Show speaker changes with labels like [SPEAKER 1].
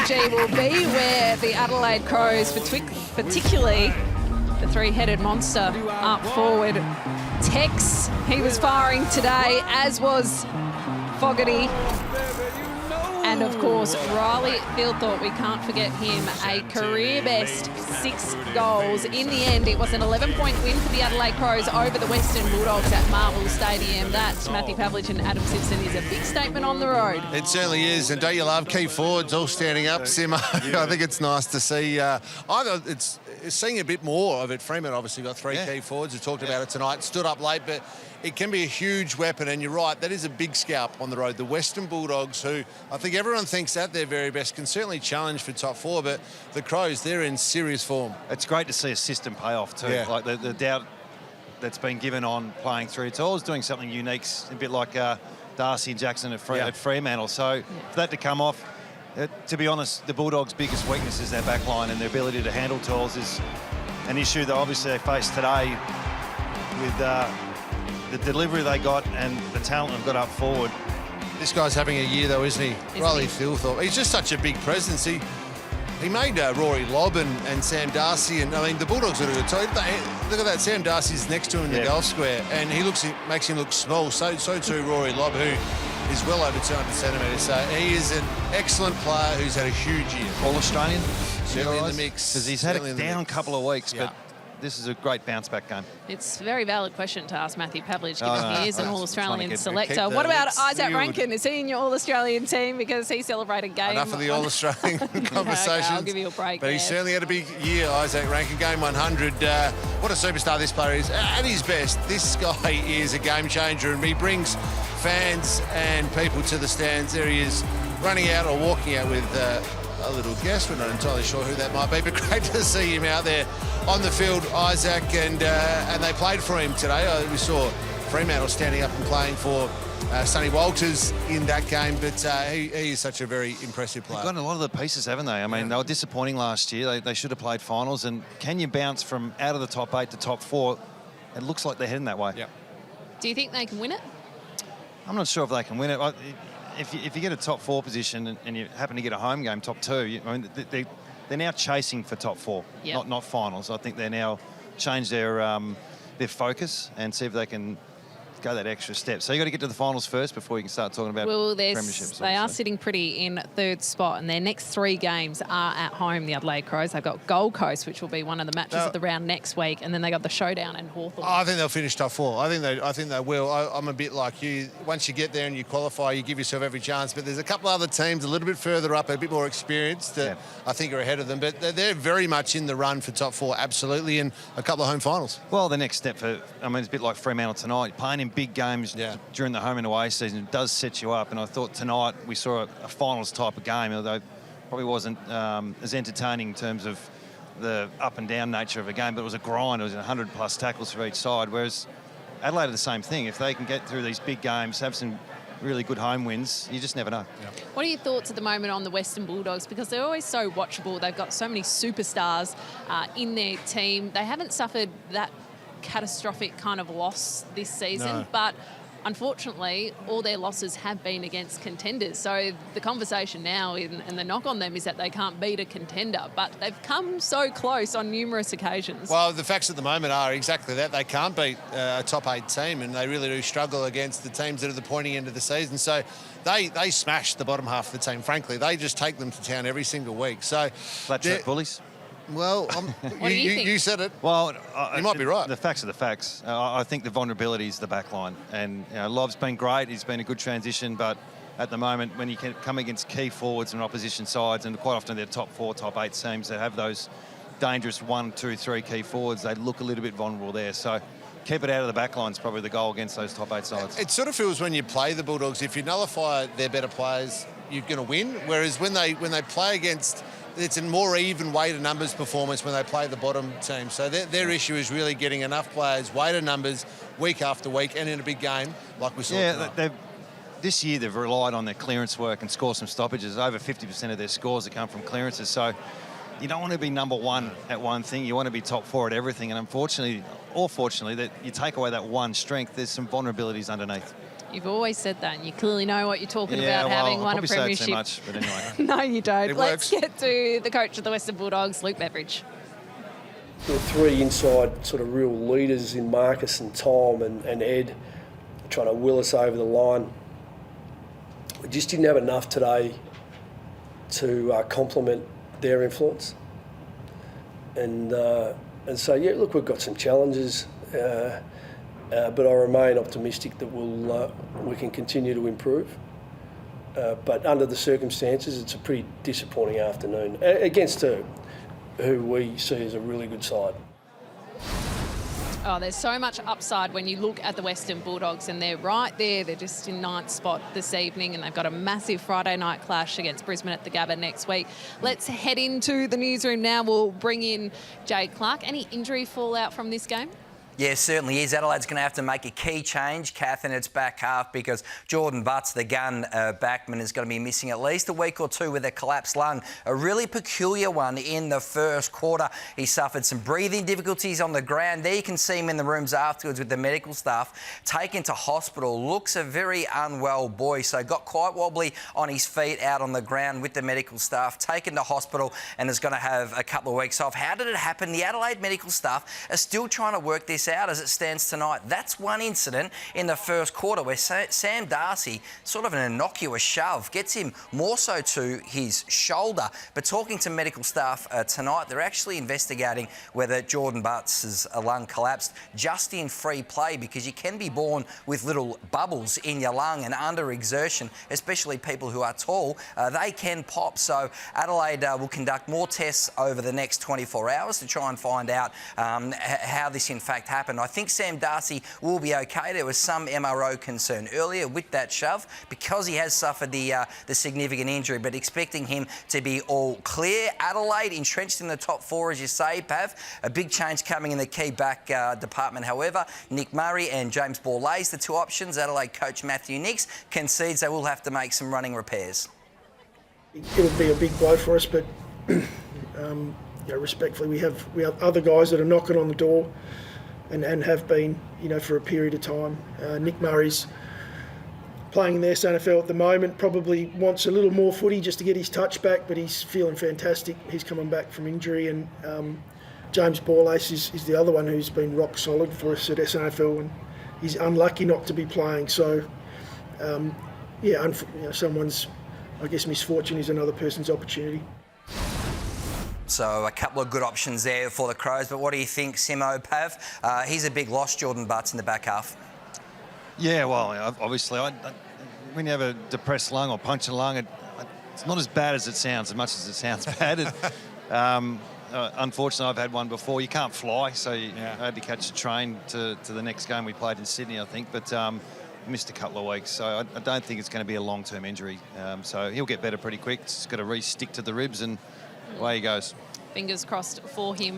[SPEAKER 1] SCG will be where the Adelaide Crows, particularly the three-headed monster up forward. Tex, he was firing today, as was Fogarty. And of course, Riley Thilthorpe, we can't forget him, a career best 6 goals. In the end, it was an 11-point win for the Adelaide Crows over the Western Bulldogs at Marvel Stadium. That, Matthew Beveridge and Adam Simpson, is a big statement on the road.
[SPEAKER 2] It certainly is. And don't you love key forwards all standing up, Simo? I think it's nice to see. It's seeing a bit more of it. Freeman obviously got 3 key forwards. We talked about it tonight. Stood up late, but it can be a huge weapon, and you're right, that is a big scalp on the road. The Western Bulldogs, who I think everyone thinks at their very best, can certainly challenge for top 4, but the Crows, they're in serious form.
[SPEAKER 3] It's great to see a system pay off too.
[SPEAKER 2] Yeah.
[SPEAKER 3] Like the doubt that's been given on playing through. It's always doing something unique, a bit like Darcy and Jackson at Fremantle. So for that to come off, to be honest, the Bulldogs' biggest weakness is their back line, and their ability to handle tools is an issue that obviously they faced today with the delivery they got and the talent they've got up forward.
[SPEAKER 2] This guy's having a year though, isn't he? Riley Thilthorpe. He's just such a big presence. He made Rory Lobb and Sam Darcy, and I mean the Bulldogs are a good team. Look at that, Sam Darcy's next to him in the goal square, and makes him look small. So too Rory Lobb, who is well over 200 centimetres. So he is an excellent player who's had a huge year.
[SPEAKER 3] All Australian,
[SPEAKER 2] certainly in the mix.
[SPEAKER 3] Because he's had a down couple of weeks, but this is a great bounce-back game.
[SPEAKER 1] It's a very valid question to ask Matthew Pavlich, given he is an All-Australian selector.
[SPEAKER 2] What
[SPEAKER 1] What about Isaac Rankin? Is he in your All-Australian team because he celebrated game?
[SPEAKER 2] Enough of the All-Australian conversations.
[SPEAKER 1] Okay, I'll give you a break.
[SPEAKER 2] But he certainly had a big year, Isaac Rankin, game 100. What a superstar this player is. At his best, this guy is a game changer, and he brings fans and people to the stands. There he is, running out or walking out with a little guest. We're not entirely sure who that might be, but great to see him out there on the field, Isaac, and they played for him today. We saw Fremantle standing up and playing for Sonny Walters in that game, but he is such a very impressive player.
[SPEAKER 3] They've got a lot of the pieces, haven't they? I mean, they were disappointing last year. They should have played finals, and can you bounce from out of the top 8 to top 4? It looks like they're heading that way.
[SPEAKER 2] Yep.
[SPEAKER 1] Do you think they can win it?
[SPEAKER 3] I'm not sure if they can win it. If you get a top 4 position and you happen to get a home game, top 2, I mean, they're now chasing for top 4, not finals. I think they're now changed their focus and see if they can go that extra step. So you got to get to the finals first before you can start talking about premierships.
[SPEAKER 1] They are sitting pretty in 3rd spot, and their next 3 games are at home, the Adelaide Crows. They've got Gold Coast, which will be one of the matches of the round next week, and then they got the showdown in Hawthorn.
[SPEAKER 2] I think they'll finish top 4. I think they will. I'm a bit like you. Once you get there and you qualify, you give yourself every chance. But there's a couple other teams a little bit further up, a bit more experienced, that I think are ahead of them. But they're very much in the run for top 4, absolutely, and a couple of home finals.
[SPEAKER 3] Well, the next step it's a bit like Fremantle tonight. Playing in big games during the home and away season does set you up. And I thought tonight we saw a finals type of game, although it probably wasn't as entertaining in terms of the up and down nature of a game, but it was a grind. It was 100+ tackles for each side, whereas Adelaide are the same thing. If they can get through these big games, have some really good home wins, you just never know.
[SPEAKER 1] What are your thoughts at the moment on the Western Bulldogs? Because they're always so watchable. They've got so many superstars in their team. They haven't suffered that catastrophic kind of loss this season, but unfortunately, all their losses have been against contenders. So the conversation now and the knock on them is that they can't beat a contender, but they've come so close on numerous occasions.
[SPEAKER 2] Well, the facts at the moment are exactly that. They can't beat a top 8 team, and they really do struggle against the teams that are the pointy end of the season. So they smash the bottom half of the team, frankly. They just take them to town every single week. So
[SPEAKER 3] Flat track bullies.
[SPEAKER 2] Well,
[SPEAKER 1] What do you think?
[SPEAKER 2] you said it.
[SPEAKER 3] Well,
[SPEAKER 2] you might be right.
[SPEAKER 3] The facts are the facts. I think the vulnerability is the back line. And Lob's been great. He's been a good transition. But at the moment, when you can come against key forwards and opposition sides, and quite often they're top 4, top 8 teams that have those dangerous 1, 2, 3 key forwards, they look a little bit vulnerable there. So keep it out of the back line is probably the goal against those top 8 sides.
[SPEAKER 2] It sort of feels when you play the Bulldogs, if you nullify their better players, you're going to win. Whereas when they play against... It's a more even weighted numbers performance when they play the bottom team. So their issue is really getting enough players, weighted numbers, week after week, and in a big game like we saw tonight.
[SPEAKER 3] This year they've relied on their clearance work and score some stoppages. Over 50% of their scores have come from clearances. So you don't want to be number 1 at one thing. You want to be top 4 at everything. And unfortunately, or fortunately, that you take away that one strength, there's some vulnerabilities underneath.
[SPEAKER 1] You've always said that, and you clearly know what you're talking
[SPEAKER 3] Yeah,
[SPEAKER 1] about,
[SPEAKER 3] well,
[SPEAKER 1] having
[SPEAKER 3] I
[SPEAKER 1] won a
[SPEAKER 3] probably say it
[SPEAKER 1] premiership.
[SPEAKER 3] too much, but anyway.
[SPEAKER 1] No, you don't.
[SPEAKER 2] It
[SPEAKER 1] Let's
[SPEAKER 2] works.
[SPEAKER 1] get to the coach of the Western Bulldogs, Luke Beveridge.
[SPEAKER 4] The three inside sort of real leaders in Marcus and Tom and Ed trying to will us over the line. We just didn't have enough today to complement their influence. And so, yeah, look, we've got some challenges, but I remain optimistic that we can continue to improve. But under the circumstances, it's a pretty disappointing afternoon against who we see as a really good side.
[SPEAKER 1] Oh, there's so much upside when you look at the Western Bulldogs, and they're right there. They're just in ninth spot this evening, and they've got a massive Friday night clash against Brisbane at the Gabba next week. Let's head into the newsroom now. We'll bring in Jade Clark. Any injury fallout from this game?
[SPEAKER 5] Yeah, certainly is. Adelaide's going to have to make a key change, Kath, in its back half because Jordan Butts, the gun backman, is going to be missing at least a week or two with a collapsed lung. A really peculiar one in the first quarter. He suffered some breathing difficulties on the ground. There you can see him in the rooms afterwards with the medical staff. Taken to hospital. Looks a very unwell boy. So got quite wobbly on his feet out on the ground with the medical staff. Taken to hospital and is going to have a couple of weeks off. How did it happen? The Adelaide medical staff are still trying to work this out as it stands tonight. That's one incident in the first quarter where Sam Darcy, sort of an innocuous shove, gets him more so to his shoulder. But talking to medical staff tonight, they're actually investigating whether Jordan Butts' lung collapsed just in free play because you can be born with little bubbles in your lung, and under exertion, especially people who are tall, they can pop. So Adelaide will conduct more tests over the next 24 hours to try and find out how this in fact happened. I think Sam Darcy will be okay. There was some MRO concern earlier with that shove because he has suffered the significant injury, but expecting him to be all clear. Adelaide entrenched in the top four, as you say, Pav. A big change coming in the key back department, however. Nick Murray and James Borlase, the two options. Adelaide coach Matthew Nicks concedes they will have to make some running repairs.
[SPEAKER 6] It'll be a big blow for us, but respectfully, we have other guys that are knocking on the door. And have been, for a period of time. Nick Murray's playing in the SNFL at the moment, probably wants a little more footy just to get his touch back, but he's feeling fantastic. He's coming back from injury, and James Borlase is the other one who's been rock solid for us at SNFL, and he's unlucky not to be playing. So, someone's, I guess, misfortune is another person's opportunity.
[SPEAKER 5] So a couple of good options there for the Crows. But what do you think, Simo, Pav? He's a big loss, Jordan Butts, in the back half.
[SPEAKER 3] Yeah, well, obviously, when you have a depressed lung or punctured lung, it's not as bad as it sounds, as much as it sounds bad. Unfortunately, I've had one before. You can't fly, so I had to catch a train to the next game we played in Sydney, I think. But missed a couple of weeks, so I don't think it's going to be a long-term injury. So he'll get better pretty quick. Just got to re-stick to the ribs and away he goes.
[SPEAKER 1] Fingers crossed for him.